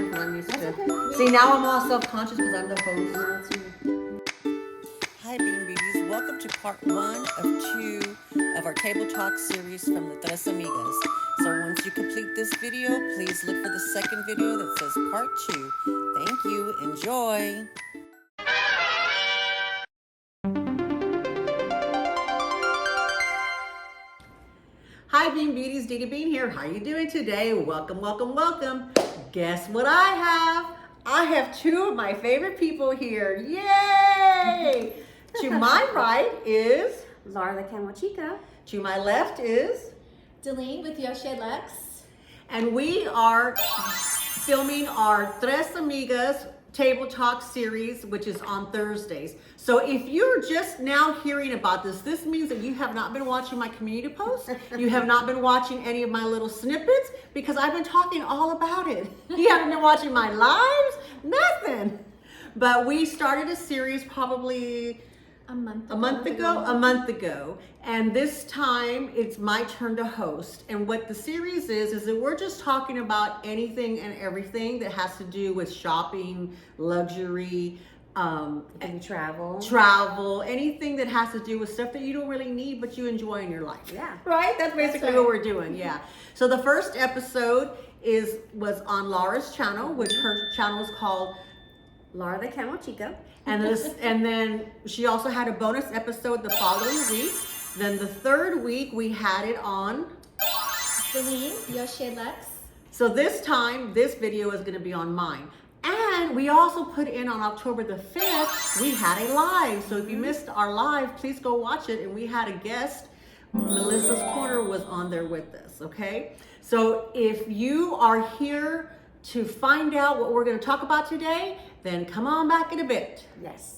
time because I'm used to. Okay. See, now I'm all self-conscious because I'm the host. Hi Bean Beauties, welcome to part 1 of 2 of our Table Talk series from the Tres Amigas. So once you complete this video, please look for the second video that says part 2. Thank you, enjoy! Hi Bean Beauties, Dee Bean here. How you doing today? Welcome, welcome, welcome. Guess what I have? I have 2 of my favorite people here. Yay! To my right is Laura the Camel Chica. To my left is Deleen with Yoshi Lex. and we are filming our Tres Amigas Table Talk series, which is on Thursdays. So if you're just now hearing about this, this means that you have not been watching my community posts. You have not been watching any of my little snippets because I've been talking all about it. You haven't been watching my lives, nothing. But we started a series probably a month ago, and this time it's my turn to host. And what the series is that we're just talking about anything and everything that has to do with shopping, luxury, And travel. anything that has to do with stuff that you don't really need but you enjoy in your life. Yeah. Right? That's basically right. what we're doing. Yeah. So the first episode was on Laura's channel, which her channel is called Laura the Camel Chica. and then she also had a bonus episode the following week. Then the third week we had it on. Deleen, Yoshi Lex. So this time, this video is going to be on mine. And we also put in on October the 5th, we had a live. So if you missed our live, please go watch it. And we had a guest, Melissa's Corner was on there with us, okay? So if you are here to find out what we're going to talk about today, then come on back in a bit. Yes.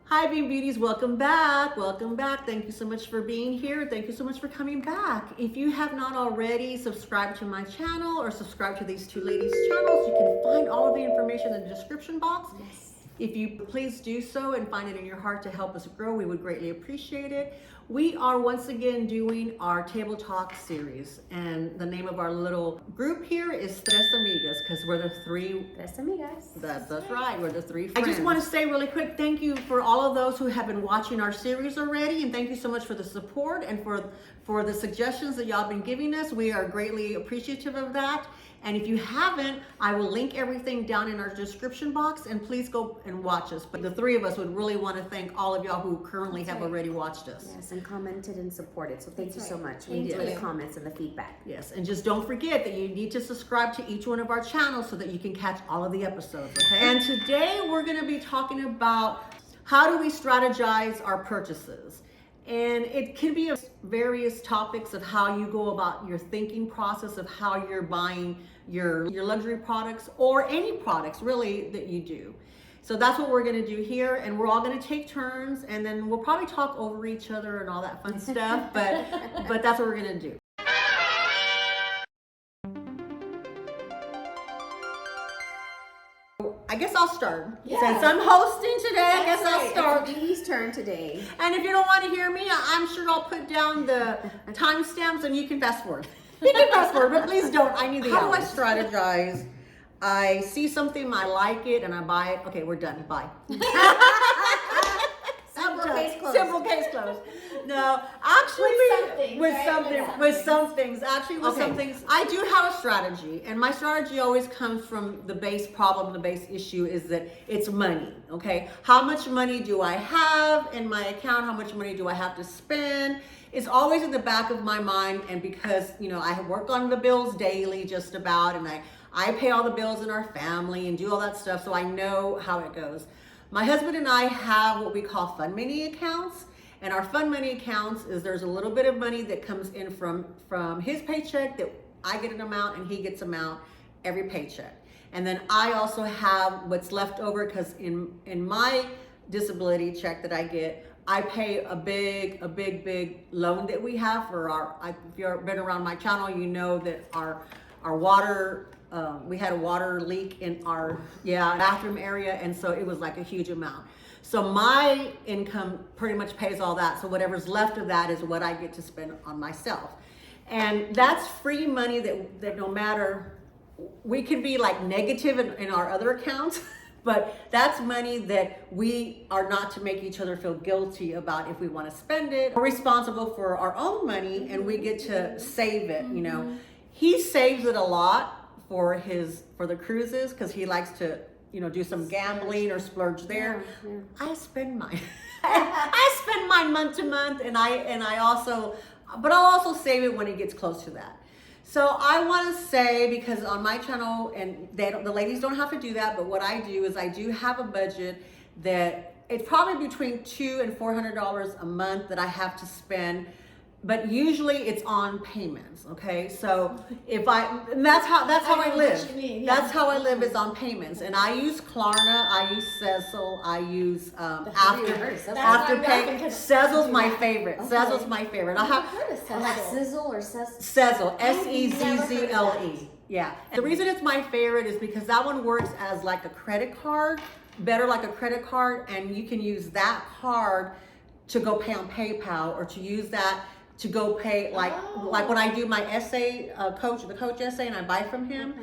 Hi Bean Beauties, welcome back. Welcome back. Thank you so much for being here. Thank you so much for coming back. If you have not already subscribed to my channel or subscribed to these 2 ladies' channels, you can find all of the information in the description box. Yes. If you please do so and find it in your heart to help us grow, we would greatly appreciate it. We are once again doing our Table Talk series, and the name of our little group here is Tres Amigas because we're the 3. Tres Amigas. That's right. We're the 3 friends. I just want to say really quick, thank you for all of those who have been watching our series already, and thank you so much for the support and for the suggestions that y'all been giving us. We are greatly appreciative of that. And if you haven't, I will link everything down in our description box, and please go and watch us. But the 3 of us would really want to thank all of y'all who currently have already watched us. Yes, and commented and supported. So thank you so much. We Thank enjoy you. the comments and the feedback. Yes, and just don't forget that you need to subscribe to each one of our channels so that you can catch all of the episodes, okay? And today we're going to be talking about how do we strategize our purchases. And it can be various topics of how you go about your thinking process of how you're buying your luxury products or any products really that you do. So that's what we're going to do here, and we're all going to take turns, and then we'll probably talk over each other and all that fun stuff, but that's what we're going to do. I guess I'll start. Yeah. Since I'm hosting today, I guess I'll start. It's Dee's turn today. And if you don't want to hear me, I'm sure I'll put down the timestamps and you can fast forward. You can fast forward, but please don't. I need the How do I strategize? I see something, I like it, and I buy it. Okay, we're done. Bye. Simple case closed. Simple case closed. No, actually, with some things, I do have a strategy, and my strategy always comes from the base problem, the base issue is that it's money, okay? How much money do I have in my account? How much money do I have to spend? It's always in the back of my mind, and because, you know, I work on the bills daily just about, and I pay all the bills in our family and do all that stuff, so I know how it goes. My husband and I have what we call fund money accounts, and our fund money accounts is there's a little bit of money that comes in from his paycheck that I get an amount and he gets an amount every paycheck. And then I also have what's left over because in my disability check that I get, I pay a big loan that we have for our, if you've been around my channel, you know that our water we had a water leak in our bathroom area, and so it was like a huge amount. So my income pretty much pays all that. So whatever's left of that is what I get to spend on myself. And that's free money that no matter, we could be like negative in our other accounts, but that's money that we are not to make each other feel guilty about if we want to spend it. We're responsible for our own money, and we get to save it, you know. He saves it a lot for the cruises because he likes to, you know, do some gambling or splurge there. I spend mine. I spend mine month to month, and I also, but I'll also save it when it gets close to that. So I want to say, because on my channel, and the ladies don't have to do that, but what I do is I do have a budget that it's probably between $200 and $400 a month that I have to spend. But usually it's on payments, okay? So and that's how I live. That's how I live, is on payments. And I use Klarna, I use Sezzle, I use Afterpay. Sezzle's my favorite. Okay. Sezzle's my favorite. I have Sizzle or Sezzle? Sezzle, Sezzle. Yeah. And the reason it's my favorite is because that one works as like a credit card, better like a credit card, and you can use that card to go pay on PayPal, or to use that to go pay, like when I do my essay, the coach essay, and I buy from him,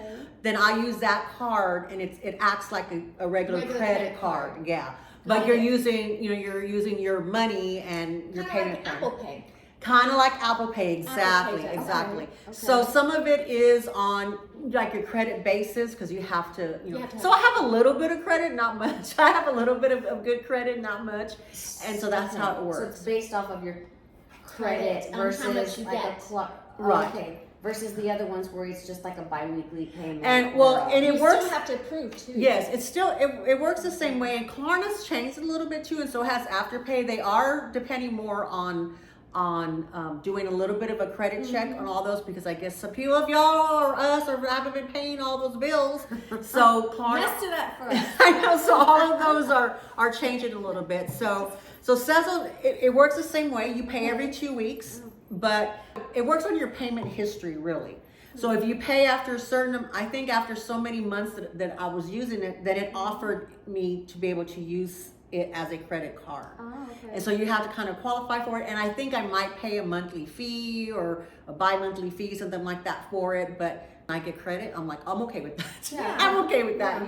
then I use that card, and it acts like a regular credit card. Yeah, but you're using your money and you're paying like Apple Pay. Kind of like Apple Pay, exactly. Okay. So some of it is on like your credit basis, because you have to, so I have a little bit of credit, not much. I have a little bit of good credit, not much, and so that's how it works. So it's based off of your credit versus how much you like get. Right. Okay. Versus the other ones where it's just like a bi-weekly payment. And it You works. still have to approve too. Yes, it works the same way. And Klarna's changed a little bit too, and so has Afterpay. They are depending more on doing a little bit of a credit check on all those, because I guess some people of y'all or us haven't been paying all those bills. So Klarna, Messed it up for us. I know. So all of those are changing a little bit. So Sezzle, it works the same way. You pay every 2 weeks, but it works on your payment history, really. So if you pay after a certain, I think after so many months that I was using it, then it offered me to be able to use it as a credit card. And so you have to kind of qualify for it. And I think I might pay a monthly fee or a bi-monthly fee, something like that for it. But when I get credit, I'm like, I'm okay with that. Yeah. I'm okay with that,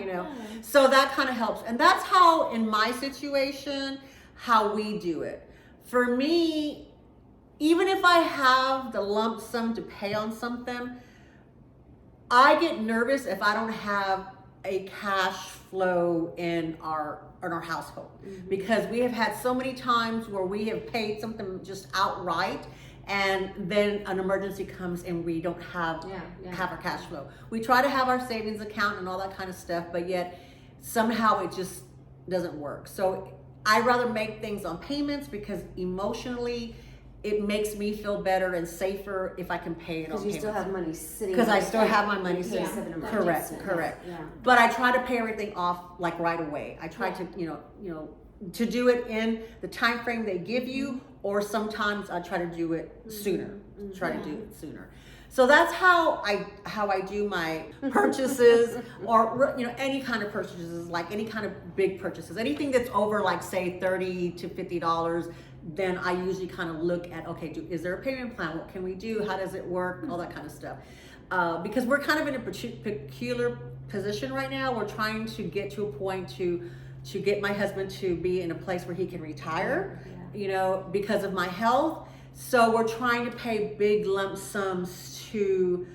So that kind of helps. And that's how, in my situation, how we do it. For me, even if I have the lump sum to pay on something, I get nervous if I don't have a cash flow in our household, because we have had so many times where we have paid something just outright, and then an emergency comes and we don't have our cash flow. We try to have our savings account and all that kind of stuff, but yet somehow it just doesn't work. So I'd rather make things on payments, because emotionally it makes me feel better and safer if I can pay it on payments. Because you still have money sitting. Because I still have my money sitting. Correct. Yeah. But I try to pay everything off like right away. I try to, to do it in the time frame they give you, or sometimes I try to do it sooner. So that's how I do my purchases, or any kind of purchases, like any kind of big purchases, anything that's over like say $30 to $50. Then I usually kind of look at, okay, is there a payment plan? What can we do? How does it work? All that kind of stuff. Because we're kind of in a peculiar position right now. We're trying to get to a point to get my husband to be in a place where he can retire, because of my health. So we're trying to pay big lump sums to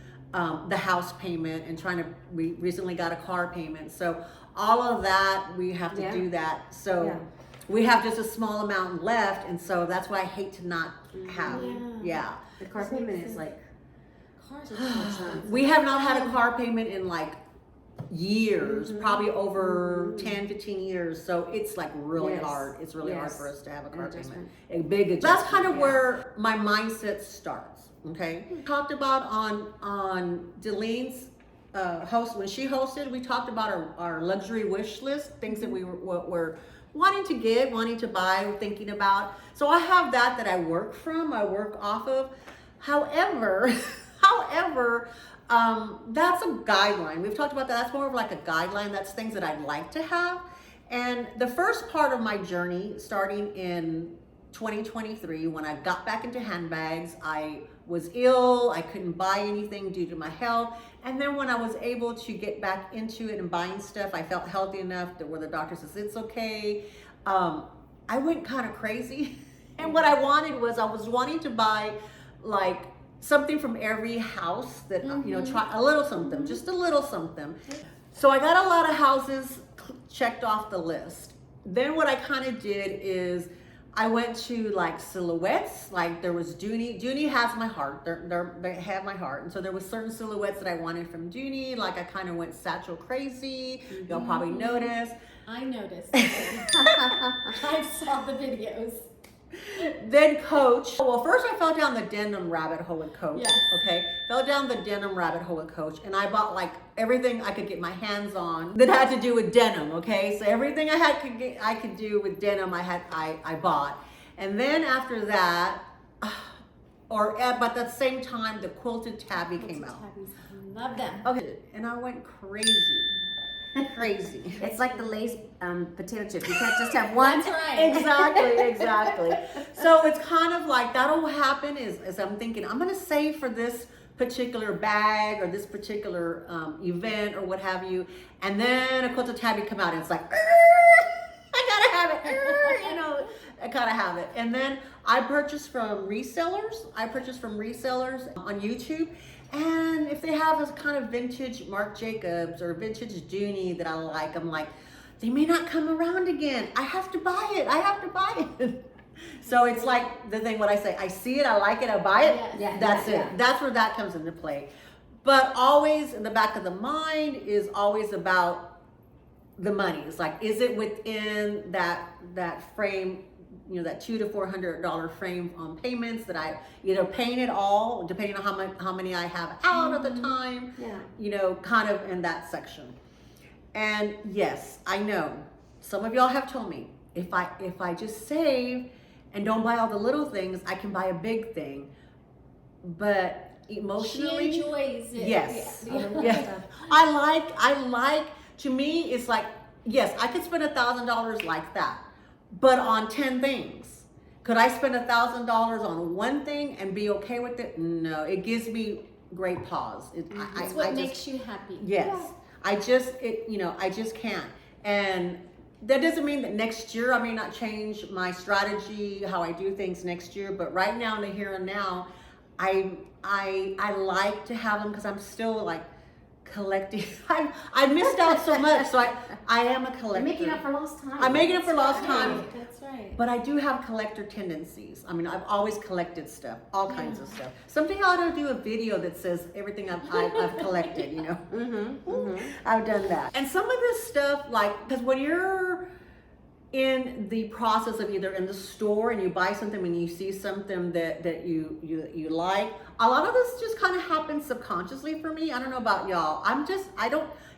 the house payment, and we recently got a car payment. So all of that, we have to do that. So we have just a small amount left, and so that's why I hate to not have. The car payment is like, cars are so expensive. We have not had a car payment in like years, probably over 10, 15 years. So it's like really hard. It's really hard for us to have a car payment. A big adjustment. That's kind of where my mindset starts. Okay. We talked about on Deleen's host, when she hosted, we talked about our luxury wish list, things that we were wanting to get, wanting to buy, thinking about. So I have that I work off of. However, That's a guideline. We've talked about that. That's more of like a guideline. That's things that I'd like to have. And the first part of my journey, starting in 2023, when I got back into handbags, I was ill. I couldn't buy anything due to my health. And then when I was able to get back into it and buying stuff, I felt healthy enough that where the doctor says it's okay. I went kind of crazy. And what I was wanting to buy like something from every house that, try a little something, just a little something. So I got a lot of houses checked off the list. Then what I kind of did is I went to like silhouettes, like there was Dooney. Dooney has my heart. They have my heart. And so there was certain silhouettes that I wanted from Dooney. Like I kind of went satchel crazy. Y'all probably noticed. I noticed. I saw the videos. Then Coach. Well, first I fell down the denim rabbit hole with Coach. Yes. Okay. Fell down the denim rabbit hole with Coach. And I bought like everything I could get my hands on that had to do with denim. Okay. So everything I could do with denim, I bought. And then after that, but at the same time, the quilted tabby came out. Love them. Okay. And I went crazy. Crazy. It's like the Lay's potato chip. You can't just have one. That's right. Exactly. So it's kind of like that'll happen is I'm thinking I'm gonna save for this particular bag or this particular event or what have you, and then a quilted tabby come out and it's like I gotta have it. I gotta have it. And then I purchased from resellers. On YouTube. And if they have a kind of vintage Marc Jacobs or vintage Dooney that I like, I'm like, they may not come around again. I have to buy it. So it's like the thing, what I say, I see it, I like it, I buy it. Yes. That's it. That's where that comes into play. But always in the back of the mind is always about the money. It's like, is it within that frame, that $200 to $400 frame on payments that I either paying it all, depending on how many I have out at the time, kind of in that section. And yes, I know some of y'all have told me if I just save and don't buy all the little things, I can buy a big thing. But emotionally, she enjoys it. Yes. Yeah. I like, to me, it's like, yes, I could spend $1,000 like that. But on 10 things. Could I spend $1,000 on one thing and be okay with it? No, it gives me great pause. It's what makes you happy. Yes. Yeah. I just can't. And that doesn't mean that next year I may not change my strategy, how I do things next year. But right now, in the here and now, I like to have them because I'm still like collecting. I missed out so much, so I am a collector. You're making up for lost time. I'm making up for lost time. That's right. But I do have collector tendencies. I mean, I've always collected stuff, all kinds of stuff. Something I ought to do a video that says everything I've collected, I've done that. And some of this stuff, like, because when you're in the process of either in the store and you buy something and you see something that you like, a lot of this just kind of happens subconsciously for me. I don't know about y'all.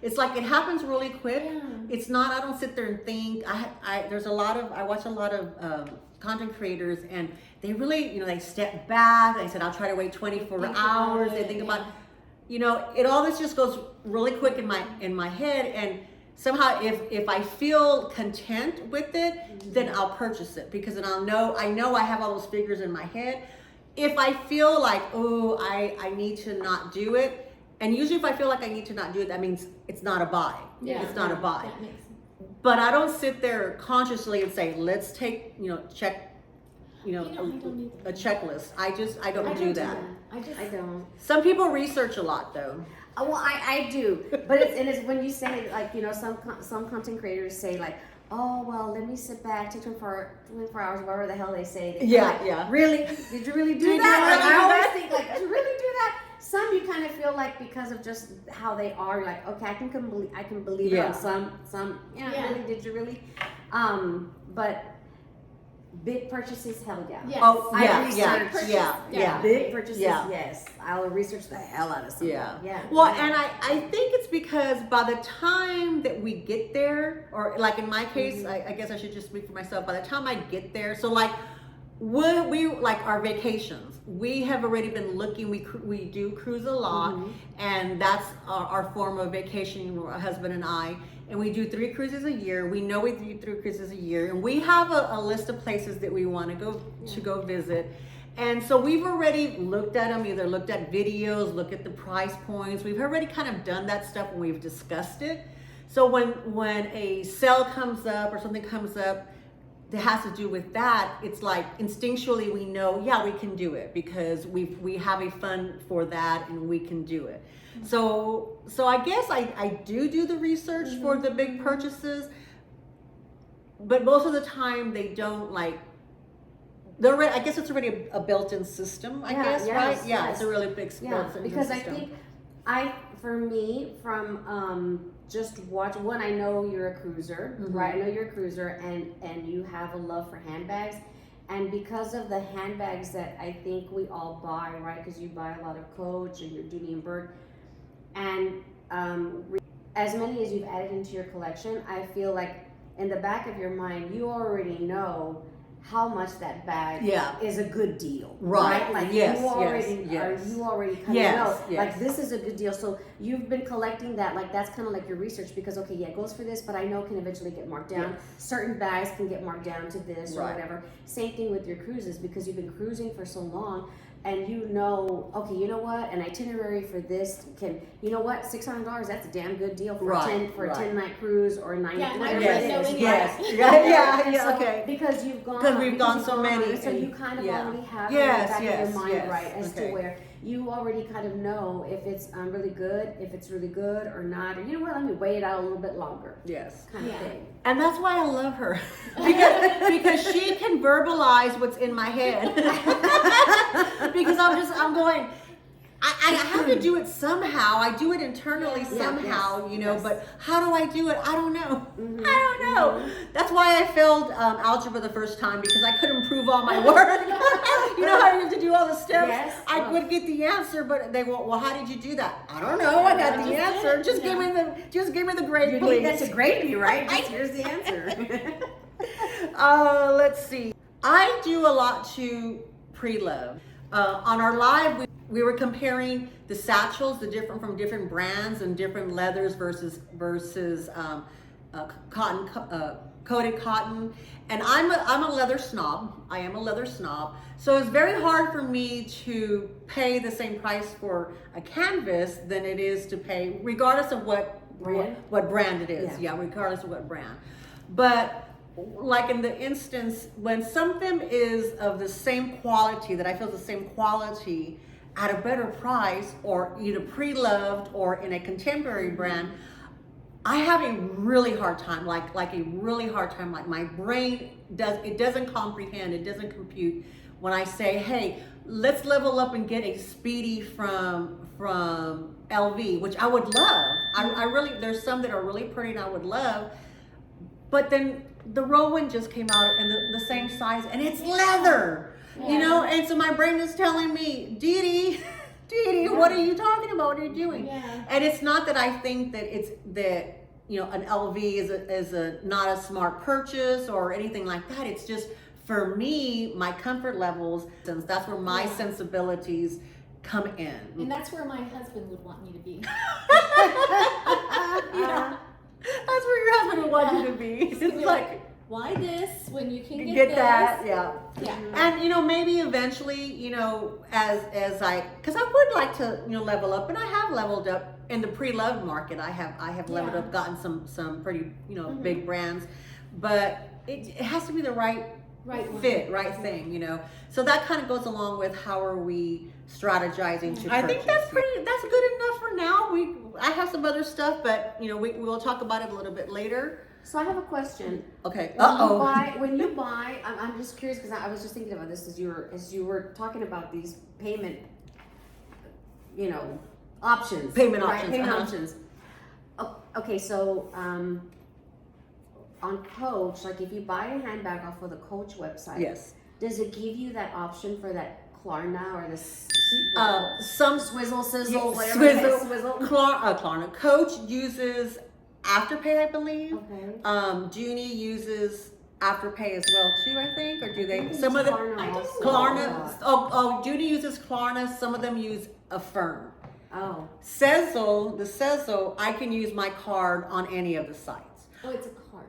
It's like it happens really quick. Yeah. It's not, I don't sit there and think. I watch a lot of content creators, and they really, they step back. They said, I'll try to wait 24 hours. They think about, it all this just goes really quick in my head. And somehow if I feel content with it, then I'll purchase it, because then I know I have all those figures in my head. If I feel like, I need to not do it, and usually if I feel like I need to not do it, that means it's not a buy. Yeah. It's not a buy. That makes sense. But I don't sit there consciously and say, let's take, check, I don't need a checklist. I don't do that. I don't. Some people research a lot though. Well, I do, but it's when you say, like, some content creators say, like, oh, well, let me sit back, take 24 hours, whatever the hell they say. Yeah. Really? Did you really do that? Like, I always think, like, did you really do that? Some you kind of feel like, because of just how they are, like, okay, I can believe it on some, really, did you really? But big purchases, hell yeah. Yes. Oh, yeah. Big purchases, Yeah. yes. I'll research the hell out of something. Yeah. Well, and I think it's because by the time that we get there, or like in my case, I guess I should just speak for myself. By the time I get there, so like we like our vacations. We have already been looking. We do cruise a lot, and that's our form of vacation. My husband and I, and we do 3 cruises a year. We know we do 3 cruises a year, and we have a list of places that we want to go visit. And so we've already looked at them, either looked at videos, looked at the price points. We've already kind of done that stuff when we've discussed it. So when a sale comes up or something comes up that has to do with that, it's like instinctually we know, yeah, we can do it because we have a fund for that and we can do it. So I guess I do the research for the big purchases, but most of the time they don't like. I guess it's already a built-in system. I guess, right? Yeah, it's a really big built-in because system. I think for me, from just watch one, I know you're a cruiser, right? I know you're a cruiser, and you have a love for handbags, and because of the handbags that I think we all buy, right? Because you buy a lot of Coach and your Dooney and Burke, and as many as you've added into your collection, I feel like in the back of your mind, you already know how much that bag is a good deal, right? Like you already kind of know, like this is a good deal. So you've been collecting that, like that's kind of like your research because okay, yeah, it goes for this, but I know it can eventually get marked down. Certain bags can get marked down to this or whatever. Same thing with your cruises because you've been cruising for so long. And you know, okay, you know what? An itinerary for this can, you know what? $600. That's a damn good deal for a 10-night cruise or a 9-night. Whatever it is. Okay. Because you've gone. Because we've gone so many. So you kind of already have in the back of your mind, right, as to where you already kind of know if it's really good, if it's really good or not, or you know what? Let me wait it out a little bit longer. Yes. Kind of thing. And that's why I love her because she can verbalize what's in my head. Because I'm going, I have to do it somehow. I do it internally somehow, you know, but how do I do it? I don't know. I don't know. That's why I failed algebra the first time because I couldn't prove all my work. You know how you have to do all the steps? I would get the answer, but they won't, well, how did you do that? I don't know. I got the answer. Just give me the grade, please. That's a grade me, right? Just here's the answer. Let's see. I do a lot to Preloved. On our live, we were comparing the satchels, from different brands and different leathers versus cotton, coated cotton. And I'm a leather snob. I am a leather snob. So it's very hard for me to pay the same price for a canvas than it is to pay, regardless of what brand it is. Yeah, regardless of what brand. But like in the instance when something is of the same quality, that I feel the same quality at a better price, or either Preloved or in a contemporary brand, I have a really hard time, like a really hard time. Like my brain doesn't comprehend, it doesn't compute when I say, hey, let's level up and get a Speedy from LV, which I would love. I really, there's some that are really pretty and I would love, but then the Rowan just came out in the same size and it's leather, you know? And so my brain is telling me, Dee Dee, what are you talking about? What are you doing? And it's not that I think that you know, an LV is a not a smart purchase or anything like that. It's just, for me, my comfort levels, since that's where my sensibilities come in. And that's where my husband would want me to be. That's where your husband would want you to be. It's like, why this when you can get this? that? Yeah. And you know, maybe eventually, you know, because I would like to, you know, level up, and I have leveled up in the Preloved market. I have leveled up, gotten some pretty, you know, big brands, but it has to be the right fit, right thing, you know. So that kind of goes along with how are we strategizing to purchase. I think that's good enough for now. I have some other stuff, but you know, we'll talk about it a little bit later. So I have a question. Okay. When you buy, I'm just curious because I was just thinking about this as you were talking about these payment, you know, options. Payment options. Okay, so on Coach, like if you buy a handbag off of the Coach website, does it give you that option for that Klarna or the some swizzle, sizzle, whatever swizzle. Klarna. Coach uses Afterpay, I believe. Okay. Dooney uses Afterpay as well too, I think, or do they? Some of the Klarna. Oh, Judy uses Klarna. Some of them use Affirm. Oh. Sezzle, I can use my card on any of the sites. Oh, it's a card.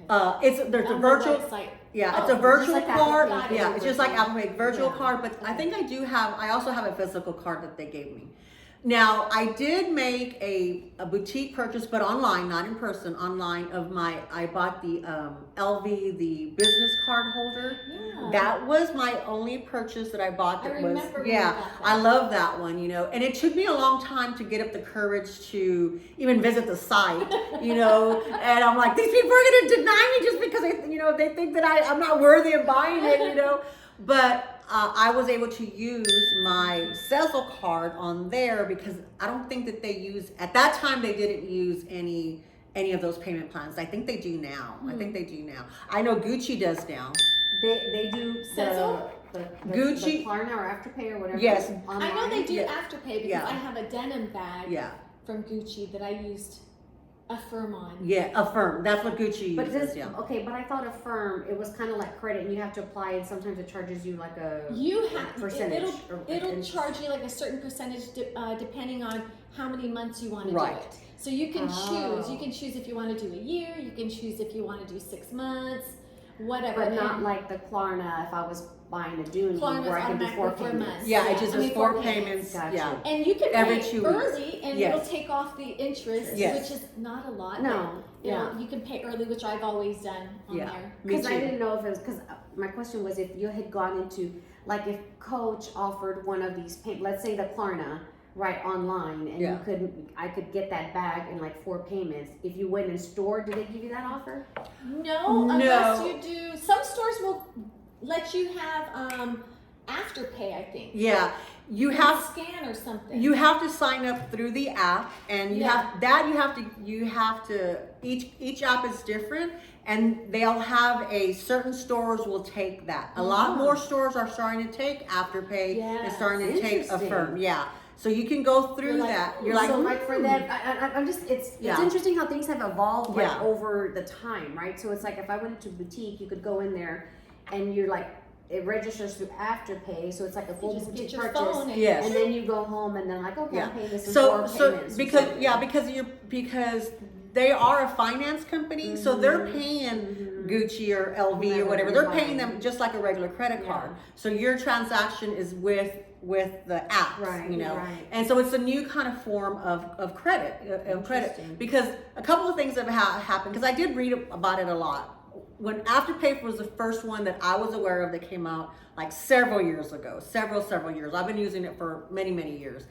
Okay. There's a On virtual. the website. Yeah, it's Oh, a virtual just like card. Apple Pay. Yeah, it's just like Apple Pay, virtual Yeah. card. But I think I also have a physical card that they gave me. Now, I did make a boutique purchase, but online, not in person, online I bought the LV, the business card holder. Yeah. That was my only purchase that I bought I that was, remember when you yeah, got that. I love that one, and it took me a long time to get up the courage to even visit the site, and I'm like, these people are going to deny me just because they think that I'm not worthy of buying it, but I was able to use my Sezzle card on there because I don't think that they at that time they didn't use any of those payment plans. I think they do now. I think they do now. I know Gucci does now. They do Sezzle? the Gucci. Klarna or Afterpay or whatever. Yes. Online. I know they do Yeah. Afterpay because Yeah. I have a denim bag Yeah. from Gucci that I used Affirm on. Yeah, Affirm. That's what Gucci But uses. this, Yeah. okay, but I thought Affirm, it was kind of like credit, and you have to apply, and sometimes it charges you like a You have percentage. It'll charge you like a certain percentage depending on how many months you want to Right. do it. So you can choose. Oh. You can choose if you want to do a year. You can choose if you want to do 6 months, whatever. But not And like the Klarna, if I was buying a Dune Klarna's where I can do 4 automatically 4 payments. months. Yeah, it Yeah, just I is mean, 4 4 payments. Gotcha. Yeah. And you can Every pay 2 weeks. early, and Yes. it'll take off the interest, Yes. which is not a lot. No, but, you can pay early, which I've always done on Yeah. there. Me Because I too. didn't know if it was, because my question was if you had gone into, like if Coach offered one of these, let's say the Klarna, right, online, and Yeah. I could get that bag in like 4 payments. If you went in store, do they give you that offer? No, No. unless you do. Some stores will let you have Afterpay, I think. Yeah. You can have scan or something. You have to sign up through the app, and you have to each app is different, and they'll have certain stores will take that. A lot more stores are starting to take Afterpay and Yes. starting to take Interesting. Affirm. Yeah. So you can go through You're like, that. ooh. You're like, So like for that, I'm just, it's Yeah. interesting how things have evolved like Yeah. over the time, right? So it's like if I went into a boutique, you could go in there and you're like, it registers through Afterpay, so it's like a You full just boutique get your purchase. phone and Yes. And then you go home and then like, okay, Yeah. I'm paying this in so 4 so payments. or because something. because they are a finance company, so they're paying Gucci or LV or whatever. They're paying them just like a regular credit card. So your transaction is with the apps, Right, right. And so it's a new kind of form of credit, Interesting. because a couple of things have happened, because I did read about it a lot. When Afterpay was the first one that I was aware of that came out like several years ago, several years. I've been using it for many, many years.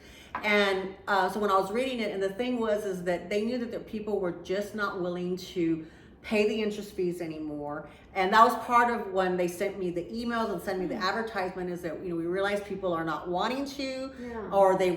And so when I was reading it, and the thing is that they knew that the people were just not willing to pay the interest fees anymore. And that was part of when they sent me the emails and sent me the advertisement, is that, we realized people are not wanting to, or they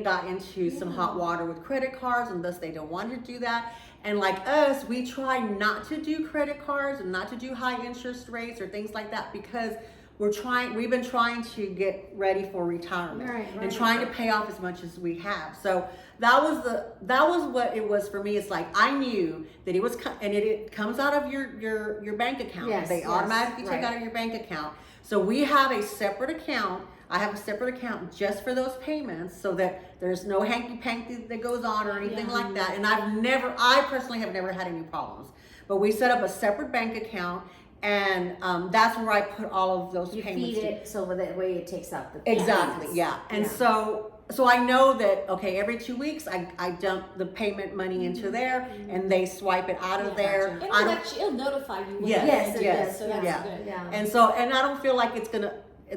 got into some hot water with credit cards, and thus they don't want to do that. And like us, we try not to do credit cards and not to do high interest rates or things like that, because we've been trying to get ready for retirement and trying to pay off as much as we have. So that was what it was for me. It's like, I knew that it was, and it comes out of your bank account. Yes, They yes, automatically take right. out of your bank account. So we have a separate account. I have a separate account just for those payments, so that there's no hanky-panky that goes on or anything like that. And I personally have never had any problems. But we set up a separate bank account, and that's where I put all of those You payments. feed it so that way it takes up the Exactly, payments. yeah. And so I know that, okay, every 2 weeks I dump the payment money into there, and they swipe it out of there. It'll notify you. When Yes, it yes, does, so that's yeah. good. Yeah. And I don't feel like it's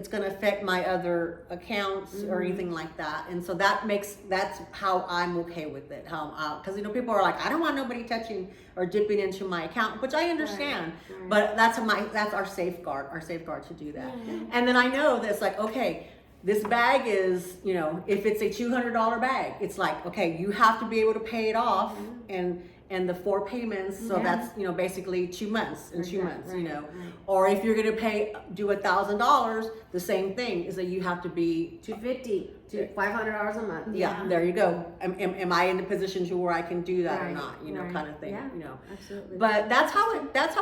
gonna affect my other accounts or anything like that. And so that's how I'm okay with it. Because people are like, I don't want nobody touching or dipping into my account, which I understand. Right. But that's our safeguard to do that. Yeah. And then I know that's like, okay, this bag is, if it's a $200 bag, it's like, okay, you have to be able to pay it off, and and the 4 payments, so that's, you know, basically 2 months in 2 months, you know. Right. Or if you're gonna do $1,000, the same thing is that you have to be $250 to $500 a month. yeah, there you go. Am I in the position to where I can do that or Right, not? You know, right. kind of thing. Yeah, You know, absolutely. but that's how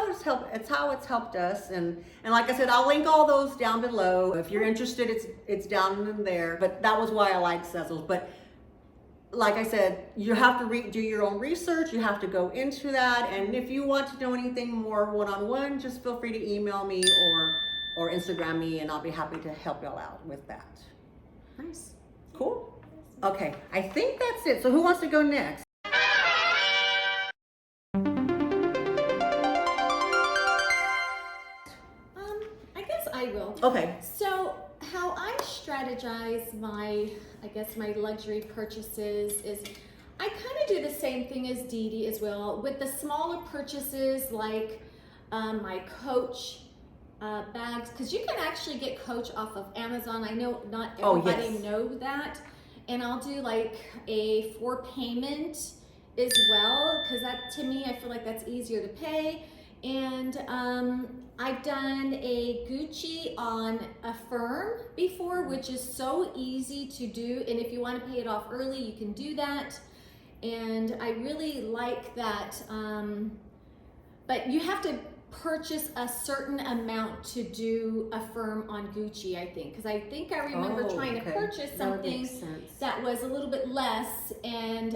it's helped. It's how it's helped us. And like I said, I'll link all those down below. If you're interested, it's down in there. But that was why I like Cecil's. But like I said, you have to do your own research. You have to go into that. And if you want to know anything more one-on-one, just feel free to email me or Instagram me, and I'll be happy to help y'all out with that. Nice. Cool. Okay, I think that's it. So who wants to go next? I guess I will. Okay. So how I strategize my luxury purchases is I kind of do the same thing as Dee Dee as well. With the smaller purchases like my Coach bags, because you can actually get Coach off of Amazon. I know not everybody knows that. And I'll do like a 4 payment as well, because that, to me, I feel like that's easier to pay. And I've done a Gucci on Affirm before, which is so easy to do. And if you want to pay it off early, you can do that. And I really like that. But you have to purchase a certain amount to do Affirm on Gucci, I think. Because I remember trying to purchase something that was a little bit less, and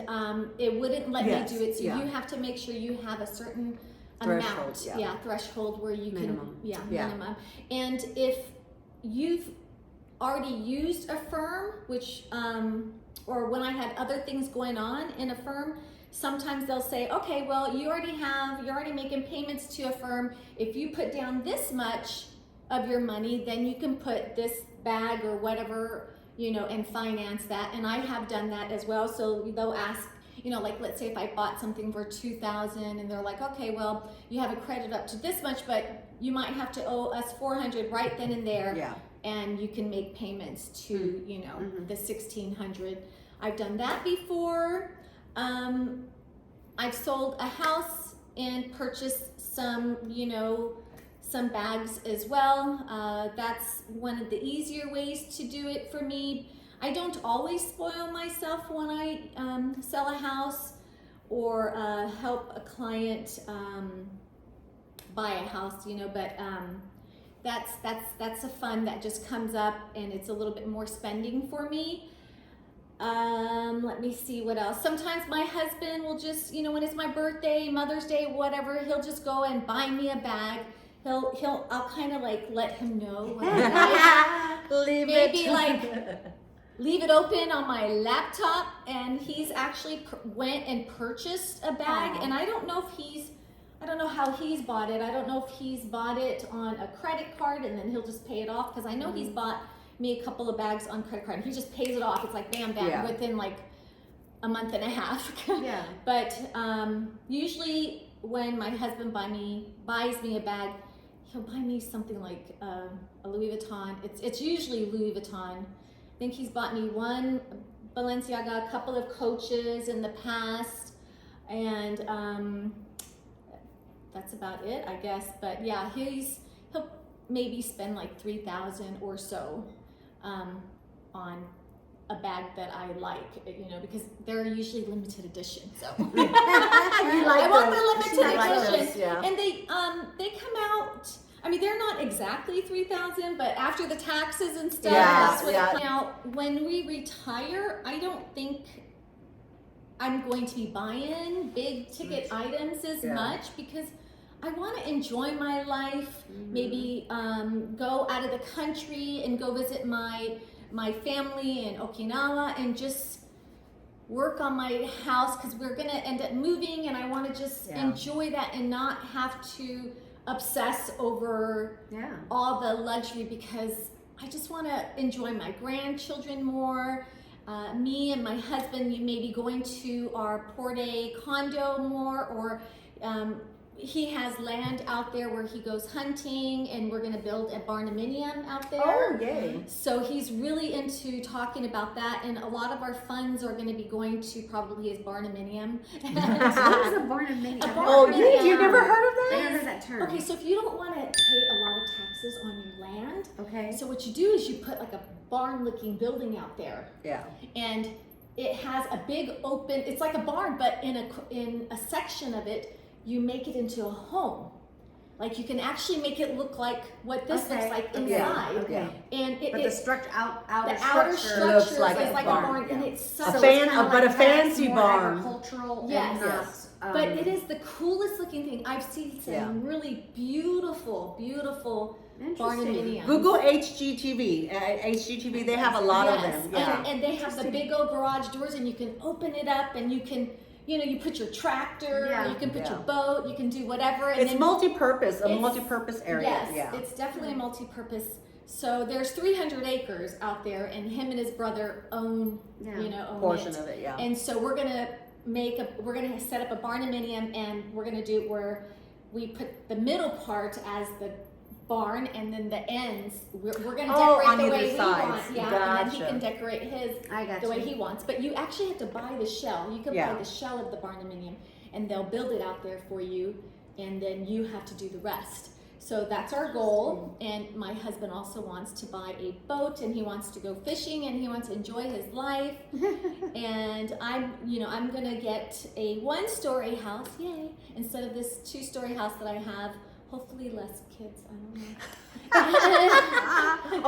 it wouldn't let me do it. So you have to make sure you have a certain amount, threshold where you minimum. Minimum. And if you've already used Affirm, which or when I had other things going on in Affirm, sometimes they'll say, okay, well, you're already making payments to Affirm. If you put down this much of your money, then you can put this bag or whatever, you know, and finance that. And I have done that as well. So they'll ask, you know, like, let's say if I bought something for $2,000 and they're like, okay, well, you have a credit up to this much, but you might have to owe us $400 right then and there. Yeah. And you can make payments to, you know, the $1,600. I've done that before. I've sold a house and purchased some, you know, some bags as well. That's one of the easier ways to do it for me. I don't always spoil myself when I sell a house or help a client buy a house, you know, but that's a fund that just comes up, and it's a little bit more spending for me. Let me see what else. Sometimes my husband will just, you know, when it's my birthday, Mother's Day, whatever, he'll just go and buy me a bag. I'll kind of like let him know what I like. Maybe like leave it open on my laptop, and he's actually went and purchased a bag. And I don't know how he's bought it. I don't know if he's bought it on a credit card and then he'll just pay it off, because I know he's bought me a couple of bags on credit card and he just pays it off. It's like bam, bam, within like a month and a half. Yeah. But usually when my husband buys me a bag, he'll buy me something like a Louis Vuitton. It's usually Louis Vuitton. I think he's bought me one Balenciaga, a couple of Coaches in the past, and that's about it, I guess. But yeah, he'll maybe spend like $3,000 or so on a bag that I like, you know, because they're usually limited edition. So I want the limited edition, and they come out. I mean, they're not exactly $3,000, but after the taxes and stuff, that's what it comes out. When we retire, I don't think I'm going to be buying big ticket items as much, because I want to enjoy my life, maybe go out of the country and go visit my family in Okinawa and just work on my house, because we're going to end up moving, and I want to just enjoy that and not have to obsess over all the luxury, because I just want to enjoy my grandchildren more. Me and my husband, you may be going to our Port A condo more, or he has land out there where he goes hunting, and we're going to build a barnuminium out there. Oh, yay. So he's really into talking about that, and a lot of our funds are going to be going to probably his barnuminium. What is a barnuminium? Oh, yeah, you never heard of I that? never heard that term. Okay, so if you don't want to pay a lot of taxes on your land, Okay. so what you do is you put like a barn-looking building out there, Yeah. and it has a big open. It's like a barn, but in a section of it, you make it into a home. Like you can actually make it look like what this looks like inside. Okay. And But the structure, outer the outer structure looks structure like is a like barn, a barn, and yeah. it's A such but a that's fancy more barn. agricultural Yes. and Yes. not, but it is the coolest looking thing. I've seen some Yeah. really beautiful Interesting. barnuminiums. Google HGTV. HGTV, they have a lot of Yes. them. Yeah. And they have the big old garage doors, and you can open it up, and you can, you put your tractor, Yeah. you can put Yeah. your boat, you can do whatever. And It's then, multi-purpose, a It's- multi-purpose area. yes, Yeah. it's definitely a multi-purpose. So there's 300 acres out there, and him and his brother own, own Portion it. of it, yeah. And so we're gonna set up a barnuminium, and we're gonna do it where we put the middle part as the barn, and then the ends we're gonna Oh, decorate on the either way we sides. want. Yeah, and then he Gotcha. can decorate his I got the way you. he wants. But you actually have to buy the shell. You can Yeah. buy the shell of the barnuminium, and they'll build it out there for you, and then you have to do the rest. So that's our goal. And my husband also wants to buy a boat, and he wants to go fishing, and he wants to enjoy his life. And I'm gonna get a 1-story house, yay, instead of this 2-story house that I have. Hopefully less kids, I don't know.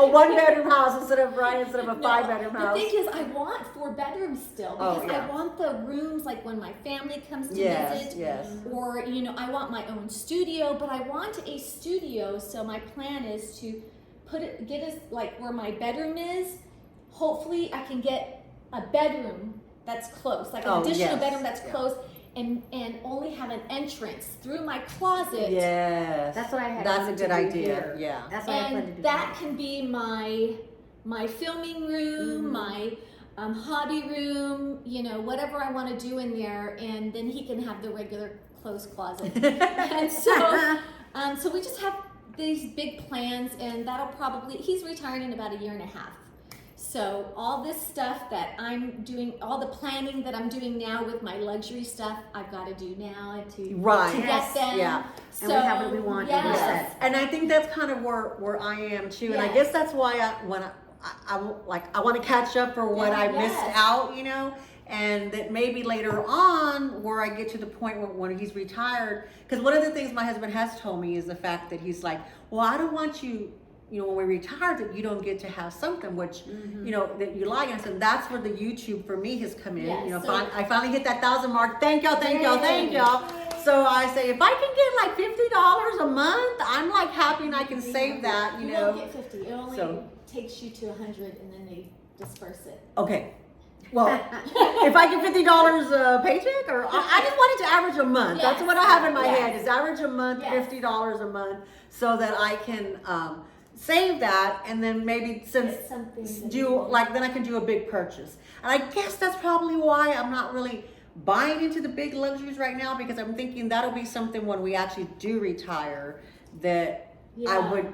A 1-bedroom house instead of a 5-bedroom house. The thing is, I want 4 bedrooms still, Oh, because yeah. I want the rooms like when my family comes to Yes, visit, yes. or I want my own studio. But I want a studio, so my plan is to get us like where my bedroom is. Hopefully, I can get a bedroom that's close, like an additional bedroom that's close. And only have an entrance through my closet. Yes. That's what I had. That's a good idea. Here. Yeah. That's what I planned to do. And that can be my filming room, my hobby room, whatever I want to do in there, and then he can have the regular closed closet. And so we just have these big plans, and he's retiring in about 1.5 years. So all this stuff that I'm doing, all the planning that I'm doing now with my luxury stuff, I've got to do now to Yes. get them. Yeah. And we have what we want, and we're set. And I think that's kind of where I am too. And I Yes. guess that's why I want to catch up for what I missed out, and that maybe later on where I get to the point when he's retired. Because one of the things my husband has told me is the fact that he's like, well, I don't want you, when we retire, that you don't get to have something which, that you like. And so that's where the YouTube for me has come in. Yes, I finally hit that 1,000 mark. Thank y'all. So I say, if I can get like $50 a month, I'm like happy, and I can save that, You won't get 50. It only takes you to 100, and then they disperse it. Okay. Well, if I get $50 a paycheck, or I just wanted to average a month. Yes. That's what I have in my Yes. head, is average a month, Yes. $50 a month, so that I can save that, and then maybe It's something that then I can do a big purchase. And I guess that's probably why I'm not really buying into the big luxuries right now, because I'm thinking that'll be something when we actually do retire that I would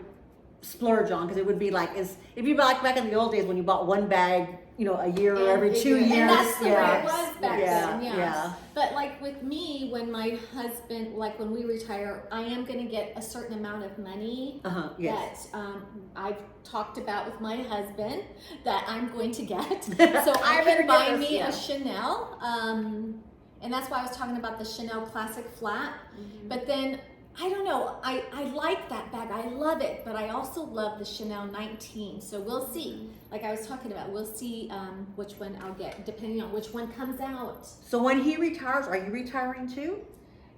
splurge on, because it would be like it'd be like back in the old days when you bought one bag, a year or every 2 years. And that's the way it was back Yeah, then, yeah. yeah. But like with me, when my husband, like when we retire, I am going to get a certain amount of money Yes. that I've talked about with my husband that I'm going to get. So I better can buy get this, me yeah. a Chanel. And that's why I was talking about the Chanel Classic Flat. But then, I don't know, I like that bag, I love it, but I also love the Chanel 19, so we'll see. Like I was talking about, we'll see which one I'll get, depending on which one comes out. So when he retires, are you retiring too?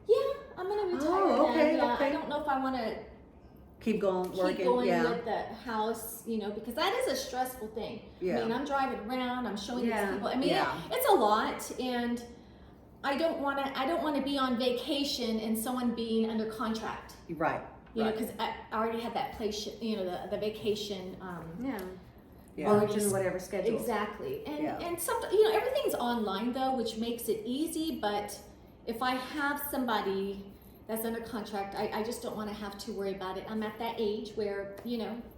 Yeah, I'm gonna retire Oh, okay, then. Yeah, okay. I don't know if I wanna Keep going, working, keep going yeah. with the house, because that is a stressful thing. Yeah. I mean, I'm driving around, I'm showing these Yeah. people, I mean, Yeah. it's a lot, and I don't want to be on vacation and someone being under contract. Right. Because I already had that place, the vacation. Yeah. Booked and whatever schedule. Exactly, and Yeah. and some, everything's online though, which makes it easy. But if I have somebody, that's under contract. I just don't want to have to worry about it. I'm at that age where,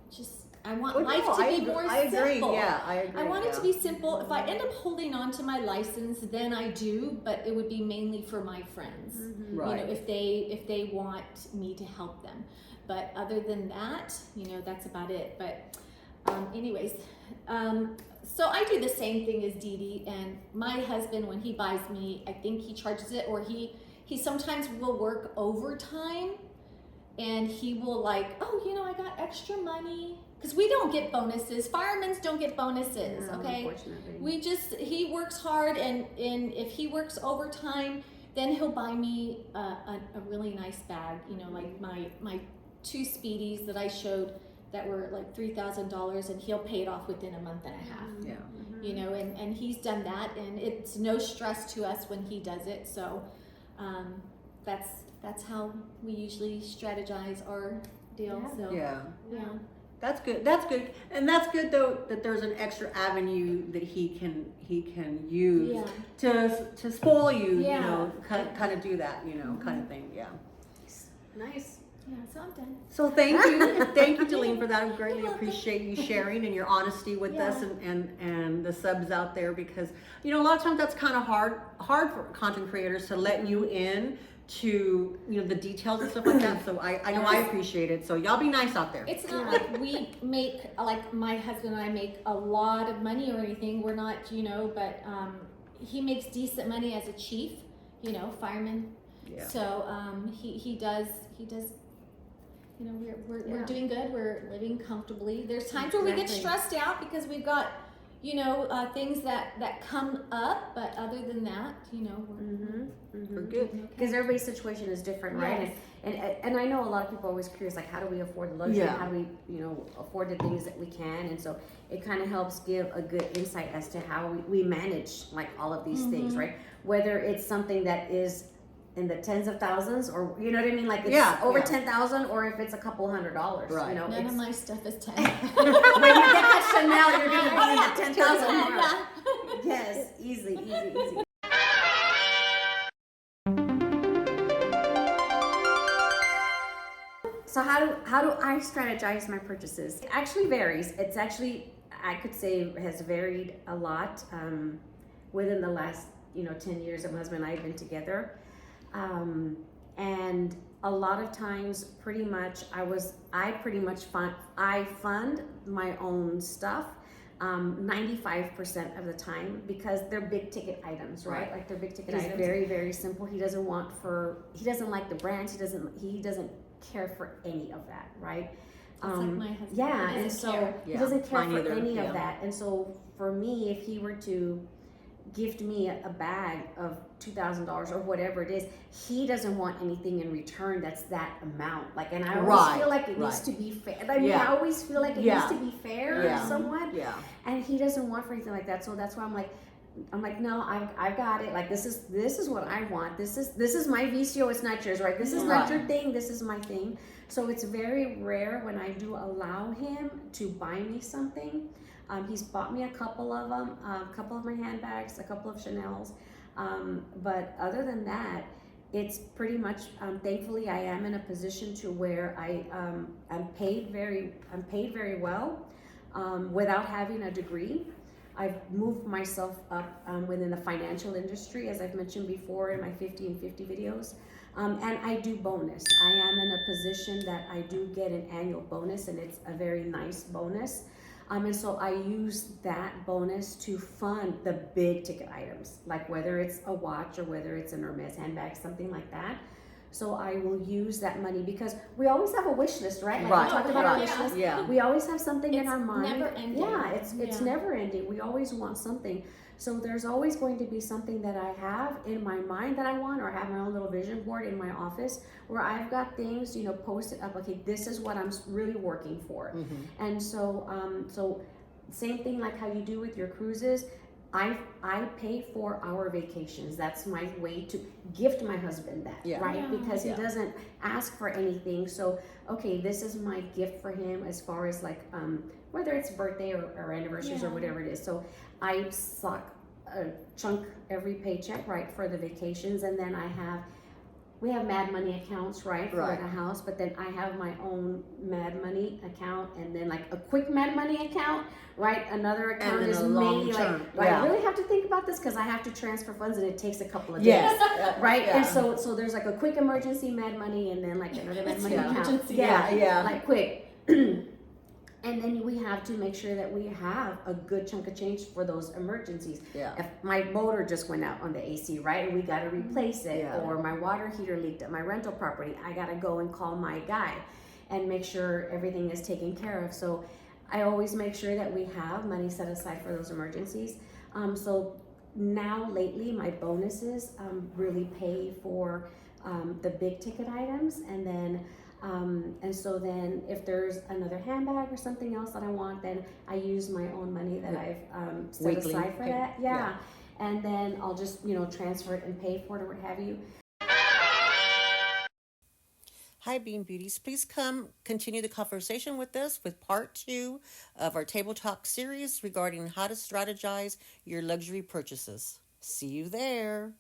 just I want life to be more I agree. simple. Yeah, I agree. I want it to be simple. If I end up holding on to my license, then I do, but it would be mainly for my friends. Right. If they want me to help them. But other than that, that's about it. But anyways, so I do the same thing as Dee Dee, and my husband, when he buys me, I think he charges it, or he sometimes will work overtime, and he will I got extra money. Because we don't get bonuses. Firemen don't get bonuses, okay? Unfortunately. He works hard, and if he works overtime, then he'll buy me a really nice bag, like my 2 Speedies that I showed that were like $3,000, and he'll pay it off within a month and a half. Yeah. And he's done that, and it's no stress to us when he does it. So that's how we usually strategize our deal. Yeah. So Yeah. yeah. That's good. That's good. And that's good though that there's an extra avenue that he can use to spoil you, kind of do that, kind of thing. Yeah. Nice. Yeah, so I'm done. So thank you. Thank you, Deleen, for that. I greatly appreciate you sharing and your honesty with us and the subs out there, because a lot of times that's kind of hard for content creators to let you in to the details and stuff like that. So I know I appreciate it. So y'all be nice out there. It's not like we make, like my husband and I make a lot of money or anything. We're not, but he makes decent money as a chief, fireman. Yeah. So he does. We're doing good. We're living comfortably. There's times where we get stressed out because we've got things that come up, but other than that, We're good. Because everybody's situation is different, right? Yes. And I know a lot of people are always curious, like, how do we afford luxury? Yeah. How do we, afford the things that we can? And so it kind of helps give a good insight as to how we manage like all of these things, right? Whether it's something that is in the tens of thousands, or you know what I mean, like it's over 10,000, or if it's a couple $100, Right. None of my stuff is 10. When you get that Chanel, you're gonna be in the 10,000 mark. Yes, easy. So how do I strategize my purchases? It actually varies. It's actually, I could say, has varied a lot within the last 10 years that my husband and I have been together. And a lot of times, pretty much, I fund my own stuff 95% of the time, because they're big ticket items, right? Like they're big ticket items. It's very, very simple. He doesn't like the brands. He doesn't care for any of that, right? It's like my husband. Yeah, He and doesn't so care. he doesn't care Mine for either, any of that. And so for me, if he were to gift me a bag of $2,000 or whatever it is, he doesn't want anything in return that's that amount. Like, and I always feel like it needs to be fair. I mean, I always feel like it needs to be fair somewhat. Yeah. And he doesn't want for anything like that. So that's why I'm like, no, I've got it. Like, this is what I want. This is my VCO. It's not yours, right? This is not your thing. This is my thing. So it's very rare when I do allow him to buy me something. He's bought me a couple of them, a couple of my handbags, a couple of Chanel's. But other than that, it's pretty much, thankfully I am in a position to where I'm paid very well, without having a degree. I've moved myself up within the financial industry, as I've mentioned before in my 50 and 50 videos. And I do bonus. I am in a position that I do get an annual bonus, and it's a very nice bonus. And so I use that bonus to fund the big ticket items, like whether it's a watch or whether it's an Hermes handbag, something like that. So I will use that money, because we always have a wish list, right? Like we talked about our wish list. Yeah. We always have something in our mind. Never ending. Yeah, it's never ending. We always want something. So there's always going to be something that I have in my mind that I want, or I have my own little vision board in my office where I've got things, posted up. Okay, this is what I'm really working for. Mm-hmm. And so same thing like how you do with your cruises. I pay for our vacations. That's my way to gift my husband that, right? Yeah. Because he doesn't ask for anything. So, okay, this is my gift for him as far as like, whether it's birthday or anniversaries or whatever it is. So I sock a chunk every paycheck, right, for the vacations. And then I have we have Mad Money accounts, right, for Right. the house, but then I have my own Mad Money account, and then like a quick Mad Money account, right? Another account then is a mainly like, long-term, right, yeah. I really have to think about this because I have to transfer funds and it takes a couple of Yes. days, right? Yeah. And so there's like a quick emergency Mad Money, and then like another Mad Money account, Emergency. Yeah. like quick. And then we have to make sure that we have a good chunk of change for those emergencies. Yeah. If my motor just went out on the AC, right, and we got to replace it, Yeah. or my water heater leaked at my rental property, I got to go and call my guy and make sure everything is taken care of. So I always make sure that we have money set aside for those emergencies. So now lately, my bonuses really pay for the big ticket items, and then and so then if there's another handbag or something else that I want, then I use my own money that I've set Weekly aside for pay. that. Yeah. And then I'll just, transfer it and pay for it or what have you. Hi, Bean Beauties. Please come continue the conversation with us with part 2 of our Table Talk series regarding how to strategize your luxury purchases. See you there.